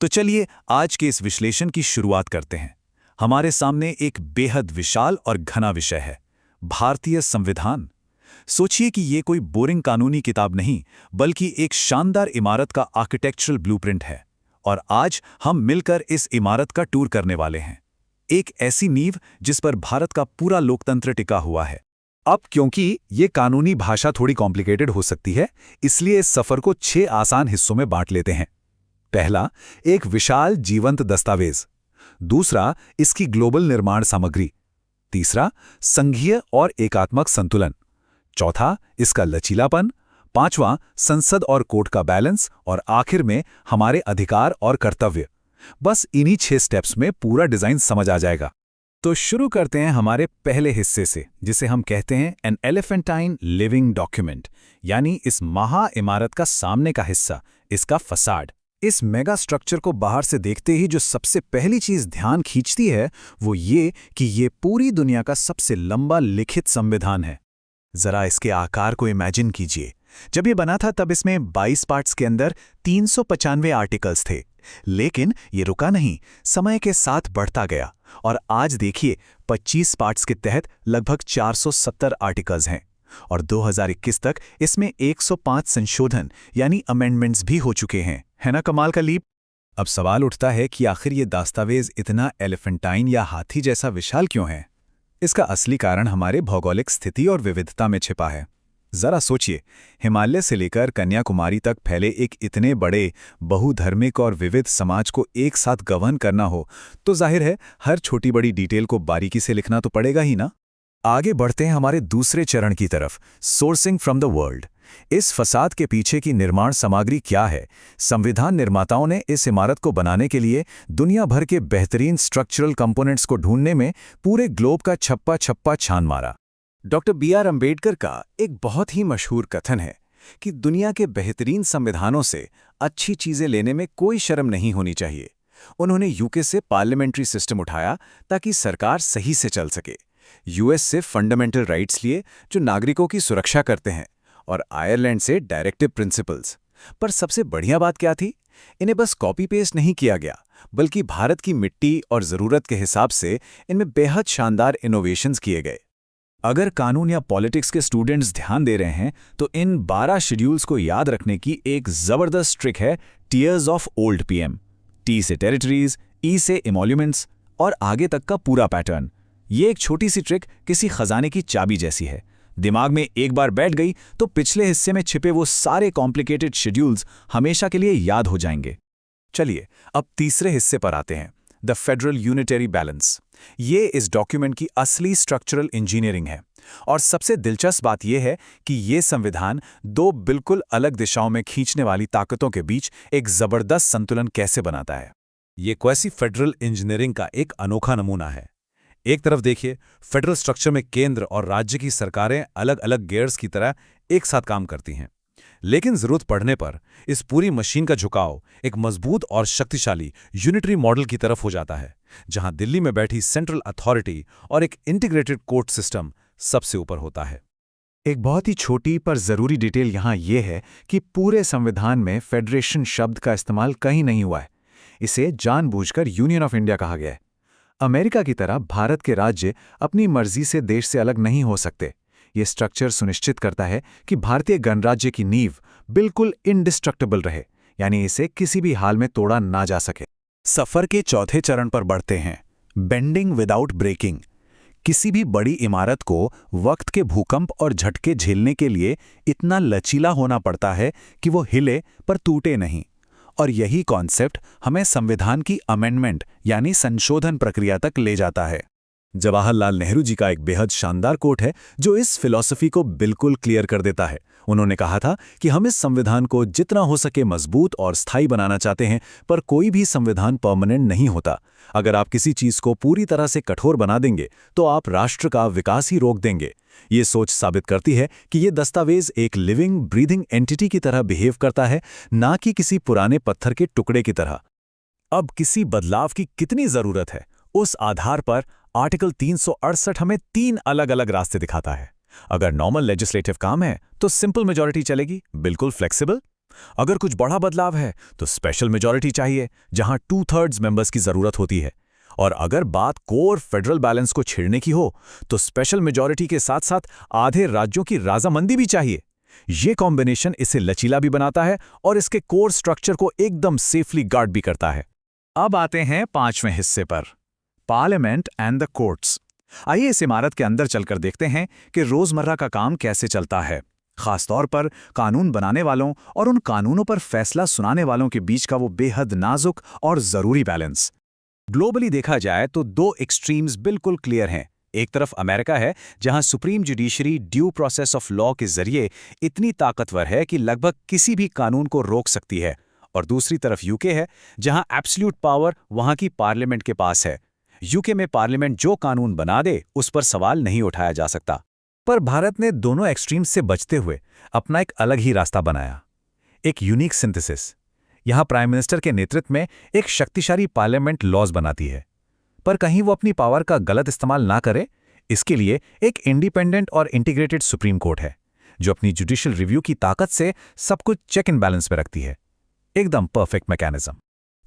तो चलिए आज के इस विश्लेषण की शुरुआत करते हैं। हमारे सामने एक बेहद विशाल और घना विषय है, भारतीय संविधान। सोचिए कि ये कोई बोरिंग कानूनी किताब नहीं, बल्कि एक शानदार इमारत का आर्किटेक्चरल ब्लूप्रिंट है। और आज हम मिलकर इस इमारत का टूर करने वाले हैं। एक ऐसी नींव जिस पर भारत का पूरा लोकतंत्र टिका हुआ है। अब क्योंकि ये कानूनी भाषा थोड़ी कॉम्प्लिकेटेड हो सकती है, इसलिए इस सफर को 6 आसान हिस्सों में बांट लेते हैं। पहला, एक विशाल जीवंत दस्तावेज। दूसरा, इसकी ग्लोबल निर्माण सामग्री। तीसरा, संघीय और एकात्मक संतुलन। चौथा, इसका लचीलापन। पांचवां, संसद और कोर्ट का बैलेंस। और आखिर में हमारे अधिकार और कर्तव्य। बस इन्हीं 6 स्टेप्स में पूरा डिजाइन समझ आ जाएगा। तो शुरू करते हैं हमारे पहले हिस्से से, जिसे हम कहते हैं एन एलिफेंटाइन लिविंग डॉक्यूमेंट, यानी इस महा इमारत का सामने का हिस्सा, इसका फसाड। इस मेगा स्ट्रक्चर को बाहर से देखते ही जो सबसे पहली चीज ध्यान खींचती है वो ये कि ये पूरी दुनिया का सबसे लंबा लिखित संविधान है। जरा इसके आकार को इमेजिन कीजिए। जब ये बना था तब इसमें 22 पार्ट्स के अंदर 395 आर्टिकल्स थे। लेकिन ये रुका नहीं, समय के साथ बढ़ता गया और आज देखिए 25 पार्ट्स के तहत लगभग 470 आर्टिकल्स हैं। और 2021 तक इसमें 105 संशोधन यानी अमेंडमेंट्स भी हो चुके हैं। है ना कमाल का लीप? अब सवाल उठता है कि आखिर ये दस्तावेज इतना एलिफेंटाइन या हाथी जैसा विशाल क्यों है? इसका असली कारण हमारे भौगोलिक स्थिति और विविधता में छिपा है। जरा सोचिए, हिमालय से लेकर कन्याकुमारी तक फैले एक इतने बड़े बहुधर्मिक और विविध समाज को एक साथ गवर्न करना हो तो जाहिर है हर छोटी बड़ी डिटेल को बारीकी से लिखना तो पड़ेगा ही ना। आगे बढ़ते हैं हमारे दूसरे चरण की तरफ, सोर्सिंग फ्रॉम द वर्ल्ड। इस फसाद के पीछे की निर्माण सामग्री क्या है? संविधान निर्माताओं ने इस इमारत को बनाने के लिए दुनिया भर के बेहतरीन स्ट्रक्चरल कंपोनेंट्स को ढूंढने में पूरे ग्लोब का छप्पा छान मारा। Doctor B.R. अम्बेडकर का एक बहुत ही मशहूर कथन है कि दुनिया के बेहतरीन संविधानों से अच्छी चीजें लेने में कोई शर्म नहीं होनी चाहिए। उन्होंने यूके से पार्लियामेंट्री सिस्टम उठाया ताकि सरकार सही से चल सके। यूएस से फंडामेंटल राइट्स लिए जो नागरिकों की सुरक्षा करते हैं, और आयरलैंड से डायरेक्टिव प्रिंसिपल्स। पर सबसे बढ़िया बात क्या थी? इन्हें बस कॉपी पेस्ट नहीं किया गया, बल्कि भारत की मिट्टी और जरूरत के हिसाब से इनमें बेहद शानदार इनोवेशंस किए गए। अगर कानून या पॉलिटिक्स के स्टूडेंट्स ध्यान दे रहे हैं तो इन 12 शेड्यूल्स को याद रखने की एक जबरदस्त ट्रिक है, tears of old PM. T से टेरिटरीज, ई से इमोल्यूमेंट्स और आगे तक का पूरा पैटर्न। ये एक छोटी सी ट्रिक किसी खजाने की चाबी जैसी है। दिमाग में एक बार बैठ गई तो पिछले हिस्से में छिपे वो सारे कॉम्प्लिकेटेड शेड्यूल्स हमेशा के लिए याद हो जाएंगे। चलिए अब तीसरे हिस्से पर आते हैं, द फेडरल यूनिटरी बैलेंस। ये इस डॉक्यूमेंट की असली स्ट्रक्चरल इंजीनियरिंग है। और सबसे दिलचस्प बात यह है कि ये संविधान 2 बिल्कुल अलग दिशाओं में खींचने वाली ताकतों के बीच एक जबरदस्त संतुलन कैसे बनाता है। ये क्वासी फेडरल इंजीनियरिंग का एक अनोखा नमूना है। एक तरफ देखिए, फेडरल स्ट्रक्चर में केंद्र और राज्य की सरकारें अलग अलग गियर्स की तरह एक साथ काम करती हैं। लेकिन जरूरत पड़ने पर इस पूरी मशीन का झुकाव एक मजबूत और शक्तिशाली यूनिटरी मॉडल की तरफ हो जाता है, जहां दिल्ली में बैठी सेंट्रल अथॉरिटी और एक इंटीग्रेटेड कोर्ट सिस्टम सबसे ऊपर होता है। एक बहुत ही छोटी पर जरूरी डिटेल यहां यह है कि पूरे संविधान में फेडरेशन शब्द का इस्तेमाल कहीं नहीं हुआ है। इसे जानबूझकर यूनियन ऑफ इंडिया कहा गया है। अमेरिका की तरह भारत के राज्य अपनी मर्जी से देश से अलग नहीं हो सकते। ये स्ट्रक्चर सुनिश्चित करता है कि भारतीय गणराज्य की नींव बिल्कुल इंडिस्ट्रक्टेबल रहे, यानी इसे किसी भी हाल में तोड़ा ना जा सके। सफर के चौथे चरण पर बढ़ते हैं, बेंडिंग विदाउट ब्रेकिंग। किसी भी बड़ी इमारत को वक्त के भूकंप और झटके झेलने के लिए इतना लचीला होना पड़ता है कि वो हिले पर टूटे नहीं। और यही कॉन्सेप्ट हमें संविधान की अमेंडमेंट यानी संशोधन प्रक्रिया तक ले जाता है। जवाहरलाल नेहरू जी का एक बेहद शानदार कोट है जो इस फिलॉसफी को बिल्कुल क्लियर कर देता है। उन्होंने कहा था कि हम इस संविधान को जितना हो सके मजबूत और स्थायी बनाना चाहते हैं, पर कोई भी संविधान परमानेंट नहीं होता। अगर आप किसी चीज को पूरी तरह से कठोर बना देंगे तो आप राष्ट्र का विकास ही रोक देंगे। ये सोच साबित करती है कि ये दस्तावेज एक लिविंग ब्रीदिंग एंटिटी की तरह बिहेव करता है, ना कि किसी पुराने पत्थर के टुकड़े की तरह। अब किसी बदलाव की कितनी जरूरत है, उस आधार पर आर्टिकल 368 हमें 3 अलग अलग रास्ते दिखाता है। अगर नॉर्मल लेजिस्लेटिव काम है तो सिंपल मेजॉरिटी चलेगी, बिल्कुल फ्लेक्सिबल। अगर कुछ बड़ा बदलाव है तो स्पेशल मेजॉरिटी चाहिए, जहां 2/3 मेंबर्स की जरूरत होती है। और अगर बात कोर फेडरल बैलेंस को छेड़ने की हो तो स्पेशल मेजॉरिटी के साथ साथ आधे राज्यों की राजामंदी भी चाहिए। ये कॉम्बिनेशन इसे लचीला भी बनाता है और इसके कोर स्ट्रक्चर को एकदम सेफली गार्ड भी करता है। अब आते हैं 5वें हिस्से पर, पार्लियामेंट एंड द कोर्ट्स। आइए इस इमारत के अंदर चलकर देखते हैं कि रोजमर्रा का काम कैसे चलता है, खासतौर पर कानून बनाने वालों और उन कानूनों पर फैसला सुनाने वालों के बीच का वो बेहद नाजुक और जरूरी बैलेंस। ग्लोबली देखा जाए तो दो एक्सट्रीम्स बिल्कुल क्लियर हैं। एक तरफ अमेरिका है, जहां supreme judiciary due process of law के जरिए इतनी ताकतवर है कि लगभग किसी भी कानून को रोक सकती है, और दूसरी तरफ यूके है, जहां एब्सोल्यूट पावर वहां की पार्लियामेंट के पास है। यूके में पार्लियामेंट जो कानून बना दे उस पर सवाल नहीं उठाया जा सकता। पर भारत ने दोनों एक्सट्रीम्स से बचते हुए अपना एक अलग ही रास्ता बनाया, एक यूनिक सिंथेसिस। यहां प्राइम मिनिस्टर के नेतृत्व में एक शक्तिशाली पार्लियामेंट लॉज बनाती है, पर कहीं वो अपनी पावर का गलत इस्तेमाल ना करे, इसके लिए एक इंडिपेंडेंट और इंटीग्रेटेड सुप्रीम कोर्ट है, जो अपनी जुडिशियल रिव्यू की ताकत से सब कुछ चेक इन बैलेंस में रखती है। एकदम परफेक्ट मैकेनिज्म।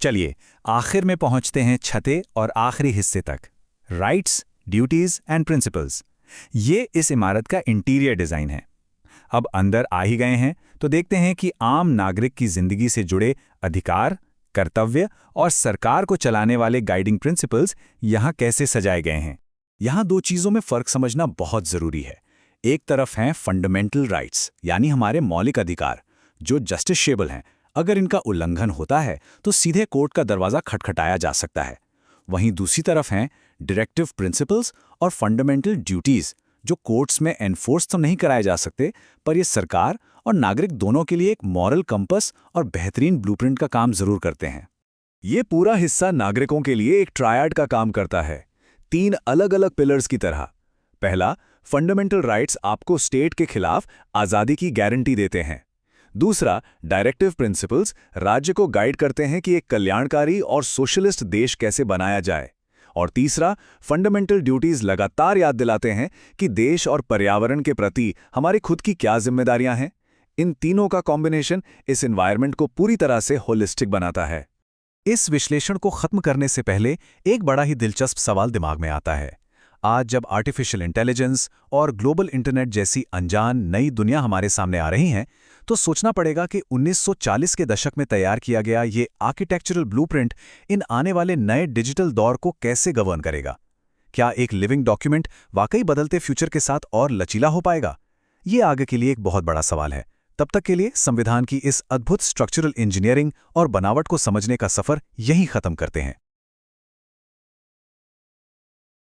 चलिए आखिर में पहुंचते हैं छठे और आखिरी हिस्से तक, राइट्स, ड्यूटीज एंड प्रिंसिपल्स। ये इस इमारत का इंटीरियर डिजाइन है। अब अंदर आ ही गए हैं तो देखते हैं कि आम नागरिक की जिंदगी से जुड़े अधिकार, कर्तव्य और सरकार को चलाने वाले गाइडिंग प्रिंसिपल्स यहां कैसे सजाए गए हैं। यहां दो चीजों में फर्क समझना बहुत जरूरी है। एक तरफ हैं फंडामेंटल राइट्स, यानी हमारे मौलिक अधिकार, जो जस्टिसेबल हैं। अगर इनका उल्लंघन होता है तो सीधे कोर्ट का दरवाजा खटखटाया जा सकता है। वहीं दूसरी तरफ हैं डायरेक्टिव प्रिंसिपल्स और फंडामेंटल ड्यूटीज, जो कोर्ट्स में एनफोर्स तो नहीं कराए जा सकते, पर ये सरकार और नागरिक दोनों के लिए एक मॉरल कंपस और बेहतरीन ब्लूप्रिंट का काम जरूर करते हैं। ये पूरा हिस्सा नागरिकों के लिए एक ट्रायड का काम करता है, 3 अलग अलग पिलर्स की तरह। पहला, फंडामेंटल राइट्स आपको स्टेट के खिलाफ आज़ादी की गारंटी देते हैं। दूसरा, डायरेक्टिव प्रिंसिपल्स राज्य को गाइड करते हैं कि एक कल्याणकारी और सोशलिस्ट देश कैसे बनाया जाए। और तीसरा, फंडामेंटल ड्यूटीज लगातार याद दिलाते हैं कि देश और पर्यावरण के प्रति हमारी खुद की क्या जिम्मेदारियां हैं। इन तीनों का कॉम्बिनेशन इस एनवायरनमेंट को पूरी तरह से होलिस्टिक बनाता है। इस विश्लेषण को खत्म करने से पहले एक बड़ा ही दिलचस्प सवाल दिमाग में आता है। आज जब आर्टिफिशियल इंटेलिजेंस और ग्लोबल इंटरनेट जैसी अनजान नई दुनिया हमारे सामने आ रही हैं, तो सोचना पड़ेगा कि 1940 के दशक में तैयार किया गया ये आर्किटेक्चरल ब्लूप्रिंट इन आने वाले नए डिजिटल दौर को कैसे गवर्न करेगा। क्या एक लिविंग डॉक्यूमेंट वाकई बदलते फ्यूचर के साथ और लचीला हो पाएगा? ये आगे के लिए एक बहुत बड़ा सवाल है। तब तक के लिए संविधान की इस अद्भुत स्ट्रक्चरल इंजीनियरिंग और बनावट को समझने का सफर यहीं खत्म करते हैं।